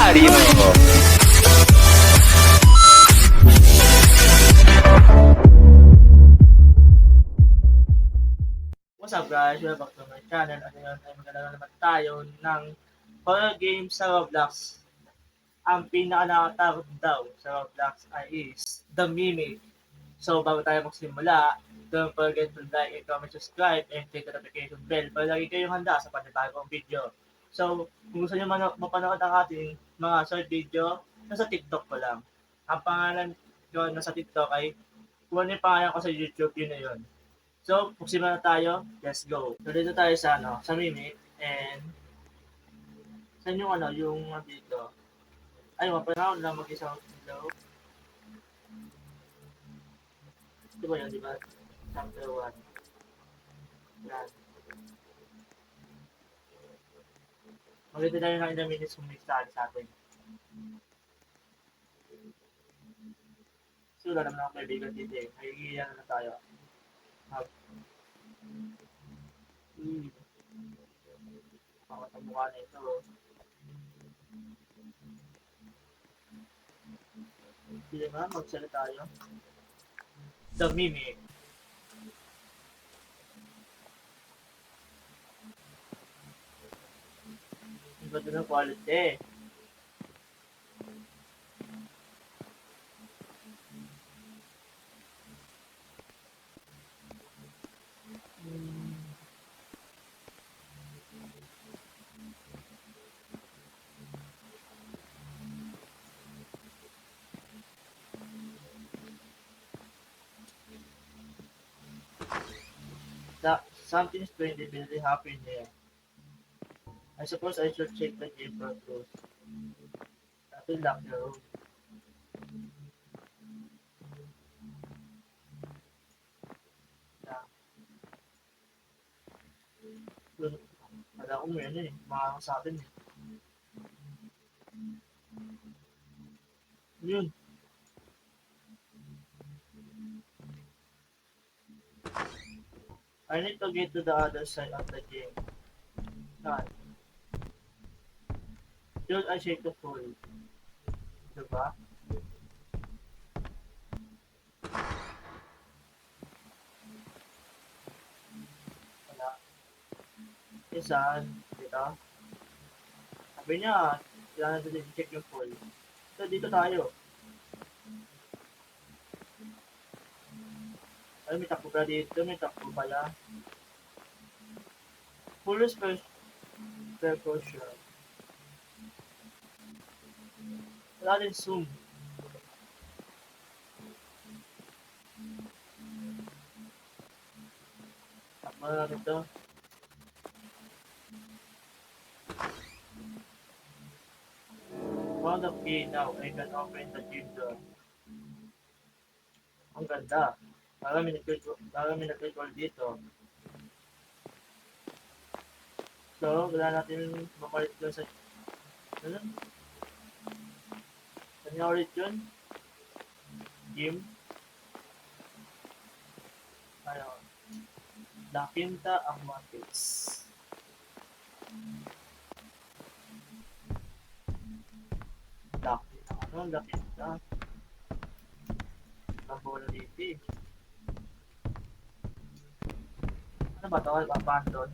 Marino. What's up guys? Welcome back to my channel. At ngayon ay maglalaro naman tayo ng horror game sa Roblox. Ang pinaka-nakatakot daw sa Roblox ay is The Mimic. So bago tayo magsimula, don't forget to like and comment, subscribe, and click the notification bell para lagi kayong handa sa panibagong video. So kung gusto nyo mapanood ang ating mga short video, nasa TikTok ko lang. Ang pangalan ko nasa TikTok ay kung ano yung pangalan ko sa YouTube, yun na yun. So, magsimula na tayo. Let's go. So, dito tayo sa, sa Mimic. And, saan yung, yung dito? Ay, mapanahon lang mag-isang hello. Di ba yun, di ba? Chapter 1. Yan. Maganda na yun ng ilang minutes kung may sa atin. So, wala naman ako kaibigan dito eh. Nagigiyan na tayo. Pangat ang mukha na ito. Sige nga, magsalita tayo. The Mimic. Iba doon ang quality. Something strange definitely happened here. I suppose I should check the game for truth. I will lock the room. Yeah. Wala akong ano eh. Makakang sa akin eh. Yun. I need to get to the other side of the game. Saan? Should I shake the full? Diba? Wala. Saan? Dito? Sabi niya, kailangan natin i-check yung full. So, dito tayo. Ay, may takbo pala dito. May takbo pala. Fullest precaution. Wala din zoom. Takbo na natin ito. Found the key now. I can open the gym door. Ang ganda. Marami nag-recall dito. So, wala natin makalit doon sa... Ano? Saan nga ulit yun? Gym? Ano? La Quinta Amatis. La Quinta. Ano? La Quinta. Bola dito eh. Ano ba ito? Abandon?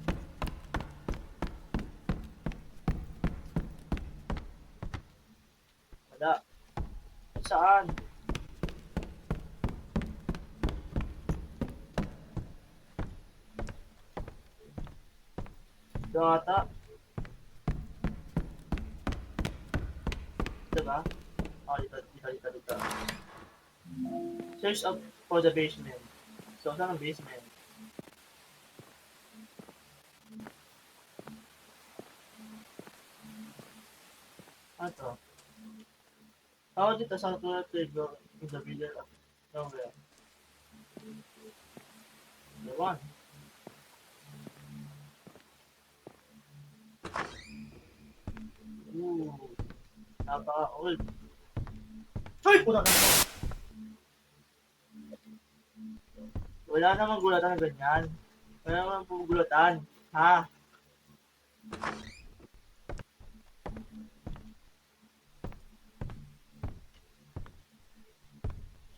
Wala. Saan? Ito ata. Diba? Oh, dito. Search up for the basement. So, saan ang basement? Ano to? Ako dito sa tulad table in the middle of nowhere. The one. Ooh. Napaka-old. Ay! Puta na! Wala namang gulatan na ganyan. Wala namang pumugulatan. Ha?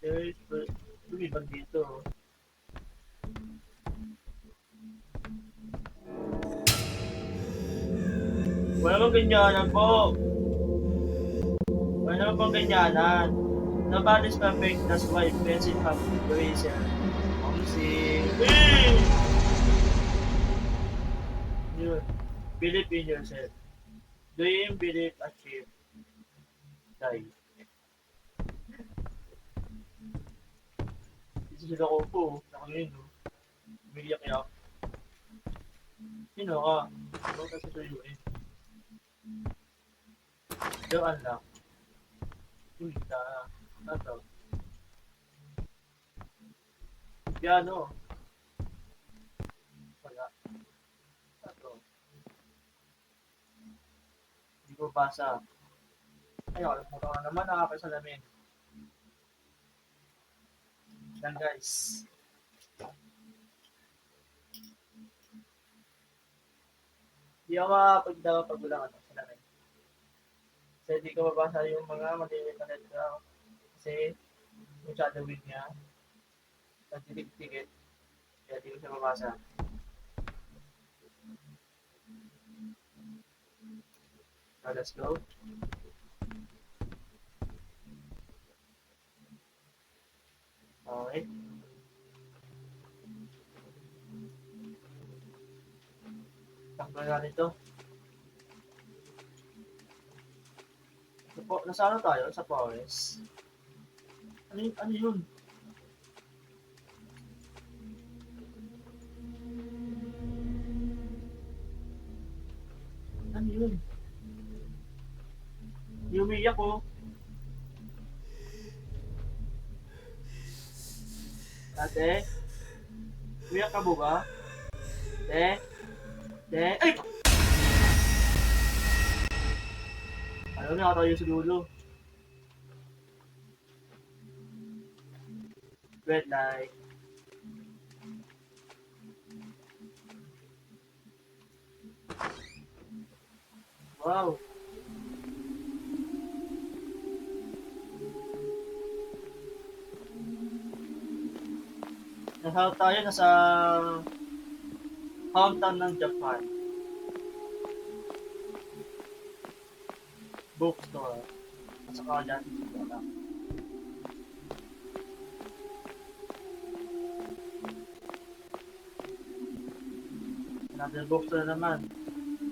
Okay, lumiban dito. Wala bang ganyanan po. Wala bang ganyanan. Nobody is perfect, that's why friendship have the reason. Si... Yun. Believe in yourself. Dream, believe, achieve. Die. Ito sila ko po. Saka ngayon, no? Umiyak-iyak. Sino ka? Ano ka sa tuyuin? Yung anak. Uy, ta. Ano? Piano. Wala. Ano? Hindi ko basa. Ay, alam mo ka naman, nakakasalamin. Yan guys. Hindi ako makapagdawa pag wala ano, salamin. Kasi hindi ko mabasa yung mga maliliit na letra. Kasi yung shadowing niya, nagtitig-tigit. Kaya hindi ko siya mabasa. So, let's go. Okay. Takbo na nito. Nasa ano tayo? Sa forest. Ano yun? Ano yun? Umiiyak ko. Ate? Umiyak ka mo ba? Te? Te? Ay! Alam niya tayo sa dulo. Red light. Wow. Nasa hometown ng Japan. Bookstore. At saka dyan, wala. Another bookstore naman.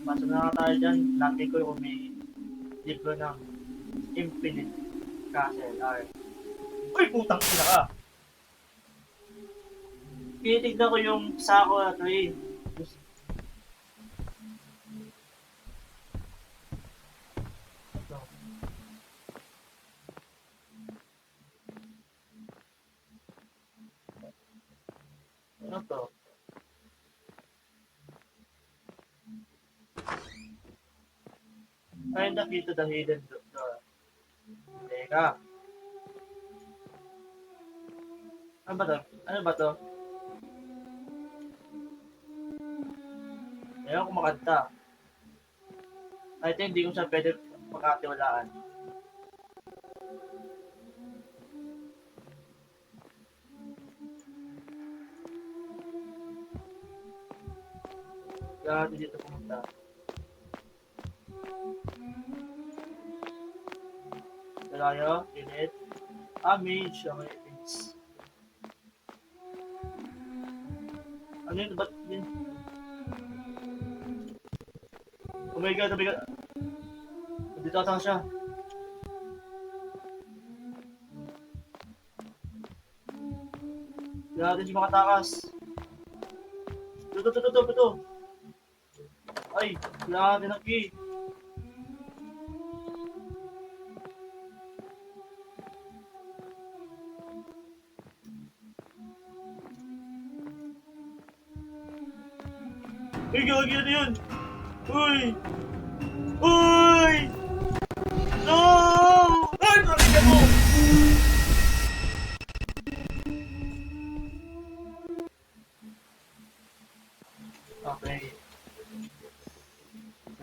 Basta na tayo dyan, natin ko yung may libro ng Infinite Castle. Ay, uy, putang ina ka! Tinitignan ko yung sako na to eh. Ito. Ano to? Find the key to the hidden door. Teka. Ano ba to? Ano ba to? Ayaw ko makanta. I think hindi ko siya pwede makatiwalaan. Kaya natin dito pumunta. Tayo, init. Mage. Okay, thanks. Ano yun? Ba't yun? Oh my god, oh my god. Dito ata siya. Kaya natin siya makatakas. Ito. Ay, kailangan natin ng key. Uy, gagawin na yun! Uy! Uy! No! Ay, pakinggan mo! Okay.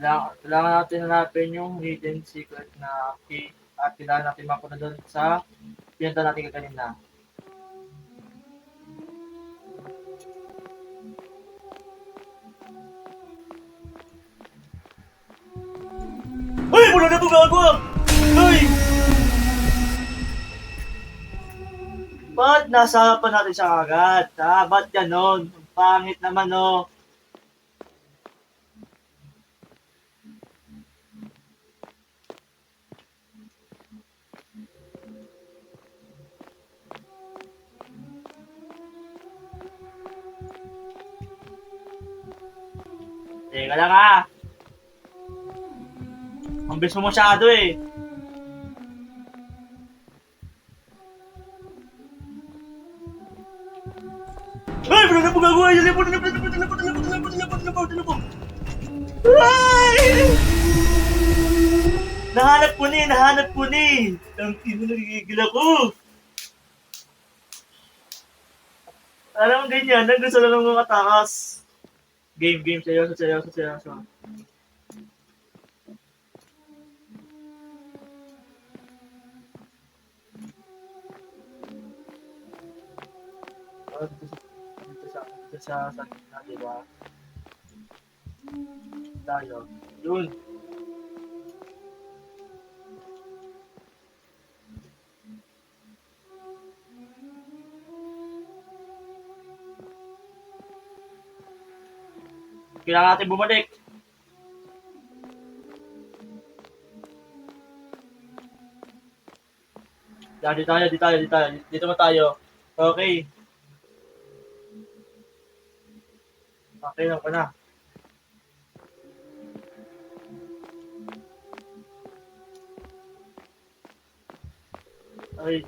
Kailangan natin hanapin yung hidden secret na key at kailangan natin mapunta doon sa Pinunta natin kanina. Uy! Wala na itong gagawa! Uy! Ba't nasa harapan natin siya agad? Ha? Ba't ganon? Ang pangit naman, oh. Teka lang, ha? Ang bilis mo masyado, eh. Ay! Wala na itong gagawa! Teleport! Ay! Nahanap ko ni! Ang ino, nagigigil ako! Alam mo ganyan, gusto na lang mga takas. Game, seryoso. Dito sa gitna, diba? Tayo. Yun. Kailangan natin bumalik. Dito mo tayo. Okay. Okay lang pa na. Ay,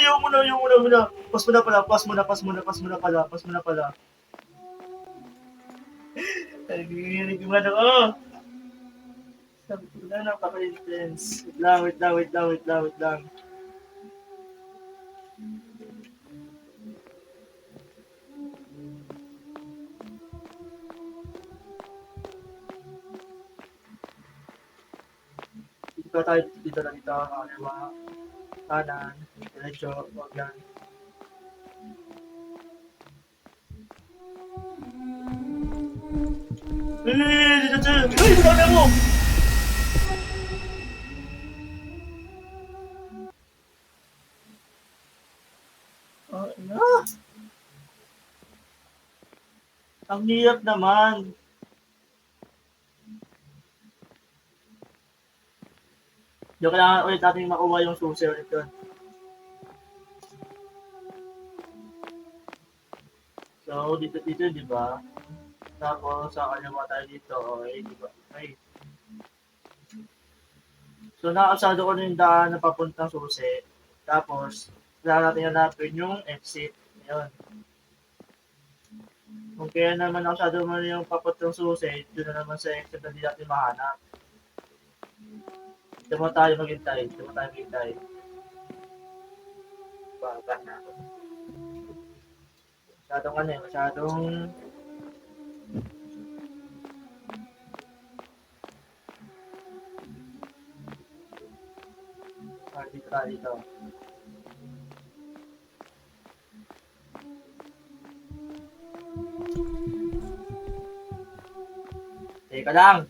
yung muna. Pas mo na pala. Nagiging mo na ako. Sabi ko na, napaka-intense. Wait lang. Dito na kaliwa, kanan, diretso, wag yan. Ay, dami mo! Ang hirap naman. Yung kailangan ulit natin makuha yung susi ulit doon. So, dito, di ba? Tapos, sa kaliwa tayo dito, okay, di ba? Okay. So, nakasado ko na yung daan na papuntang susi. Tapos, kailangan natin hanapin yung exit. Ayun. Kung kaya naman nakasado mo na yung papuntang susi, doon na naman sa exit na di natin mahanap. Dito mo tayo maghintay. Baba na ako. Masyadong dito. Teka lang.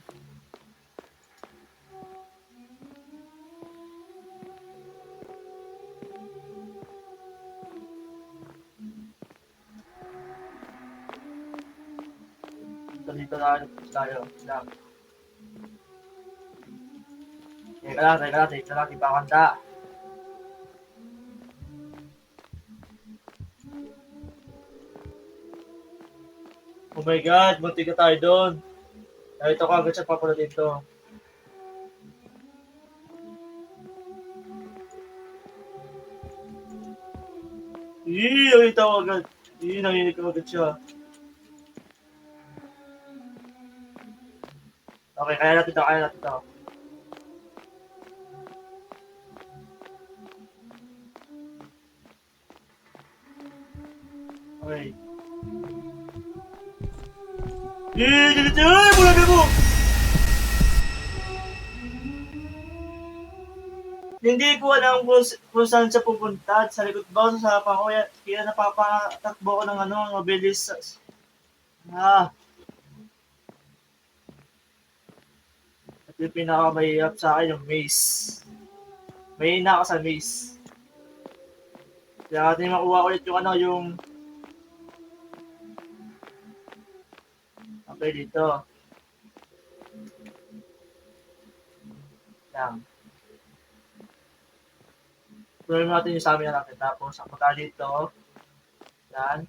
Dito tayo. Teka lang, ipakanta. Oh my God, munti ka tayo doon. Narito ka agad siya papala dito. Nakita ko agad. Nanginig ko agad siya. Okay, kaya natin to. Okay. Ay, bulagin mo! Hindi ko alam kung saan siya pupunta. Sa likod ba o sa harapan ko? Kaya napapatakbo ko ng ano, mabilis. Ah, at yung pinakamahirap sa akin yung maze. Mahina ako sa maze. Kaya natin makuha ulit yung ano, yung... Okay, dito. Yan. Tuloy natin yung sabi na natin. Tapos, ang mata dito. Yan.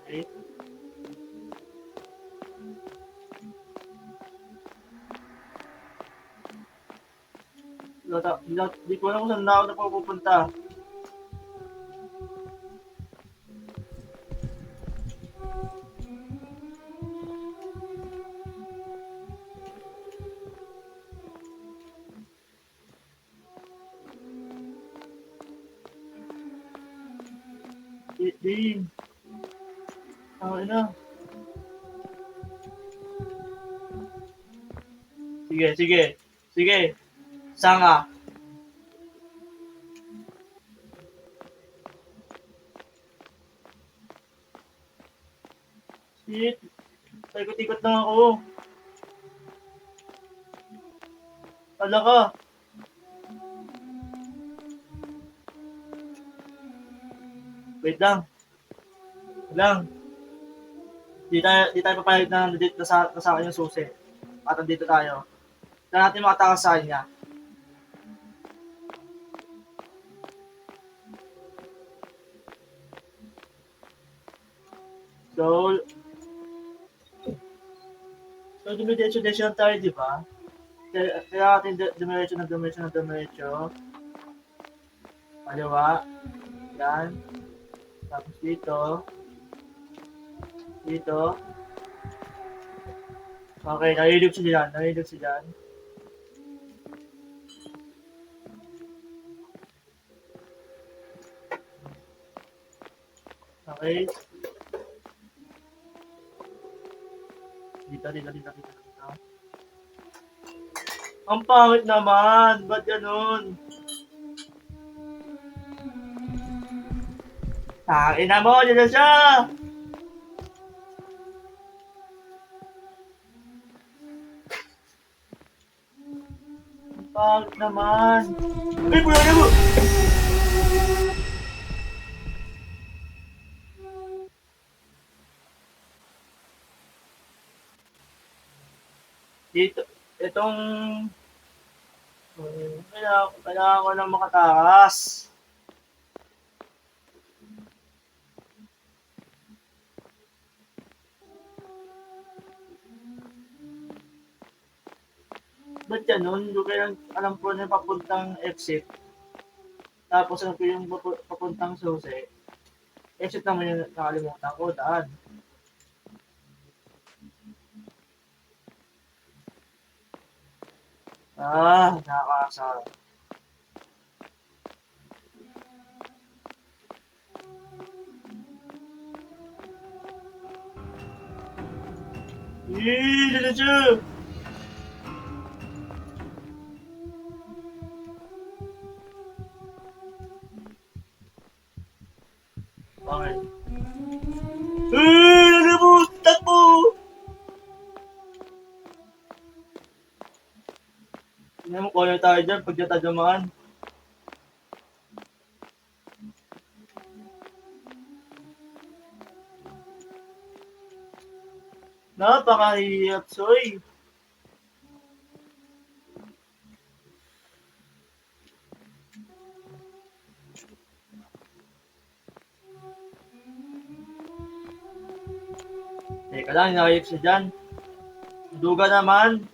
Okay. Di ko alam kung saan na ako napupunta. Di. Ano? Sige, sige. Sige. Sanga. Shit. Ikot-ikot lang ako. Ala ka. Wait lang. Wait lang. Di tayo papayag na nandito na sa akin yung susi. At nandito tayo. Kaya natin makatakas sa kanya. So, dumiretso-diretso lang tayo, di ba? Kaya natin dumiretso. Kaliwa. Yan. Tapos dito. Dito. Okay, nalilip siya dyan. Okay. Dito. Ang pangit naman! Ba't ganun? Ina mo! Dito na siya! Ang pangit naman! Ay, bulan mo! Dito, itong... Kailangan ko nang makatakas. Ba't ganun? Hindi ko kailang alam ko na papuntang exit. Tapos alam ko yung papuntang susi. Exit naman yung nakalimutan ko, daan. Nakakasara. Diretso! Bakit? Ano mo? Takbo! Tingnan mo, corner tayo dyan pag natagamaan. Napakahirap, Soy. Teka lang, nakahirap siya dyan. Duga naman.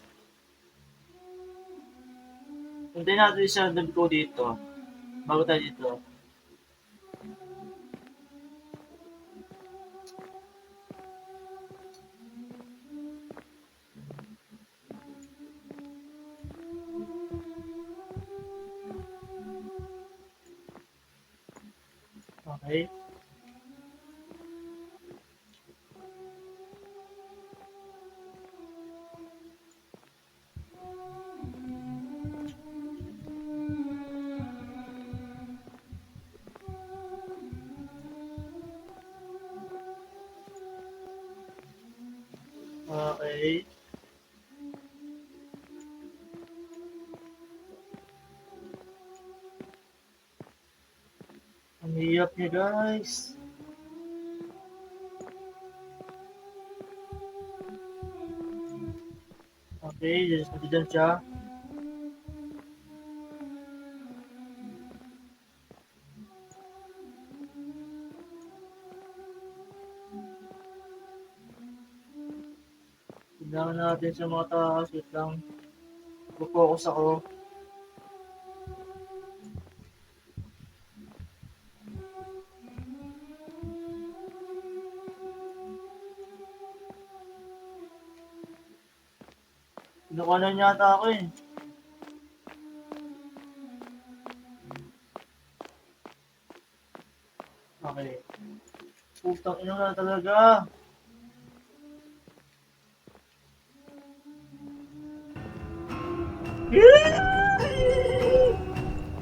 Hintayin natin siya ko dito. Bago tayo dito. Okay. Okay. Ang hirap niya, guys. Okay, dyan siya. Tignan natin sa mga taas. Wait lang. Focus ako. Kinukuha niya ata ako eh. Okay. Putang ina na talaga.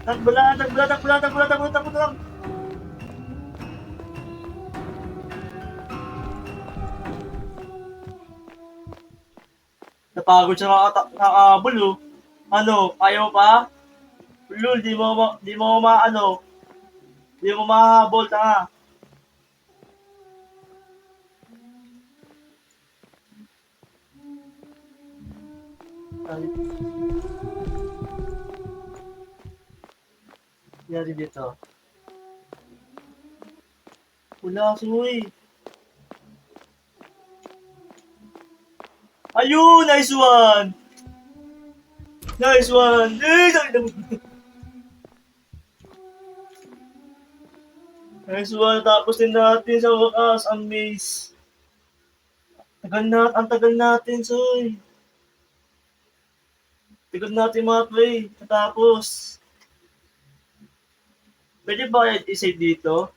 Takbo lang, takbo lang, takbo lang, takbo lang, takbo lang, takbo lang. Napagod siya nakakabol oh. Ano, ayaw pa? Lul, di mo maano, di mo mahabol, tanga. Ay, yari dito. Wala kasi mo eh. Ayun, nice one! Nice one! Eh, nice one, tapos din natin sa wakas, ang maze. Ang tagal natin, soy. Tagal natin mga play. Tapos, pwede ba i-save dito?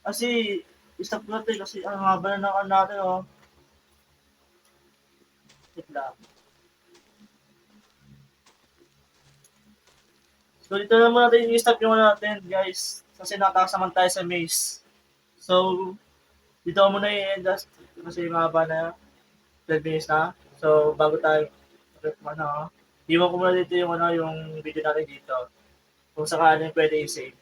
Kasi, stop natin kasi ang haba na ng natin, oh. Wait lang. So, dito naman natin i-stop yung natin, guys. Kasi nakatakas naman tayo sa maze. So, dito ko muna i-end kasi mahaba na 12 minutes na. So, bago tayo, ano, iwan ko muna dito yung, yung video natin dito. Kung sakaling pwede i-save.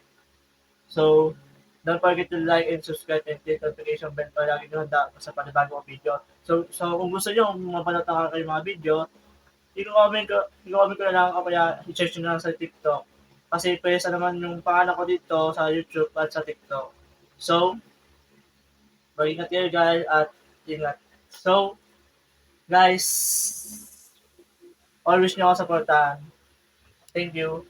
So, don't forget to like and subscribe and click notification bell para lagi nyo handa sa panibagong video. So kung gusto nyo, kung mapanood na kayo mga video, i-comment ko na lang o kaya i-search nyo na lang sa TikTok. Kasi pwesa naman yung pangalan ko dito sa YouTube at sa TikTok. So, mag-ingat kayo guys at ingat. So, guys, always nyo ako supportahan. Thank you.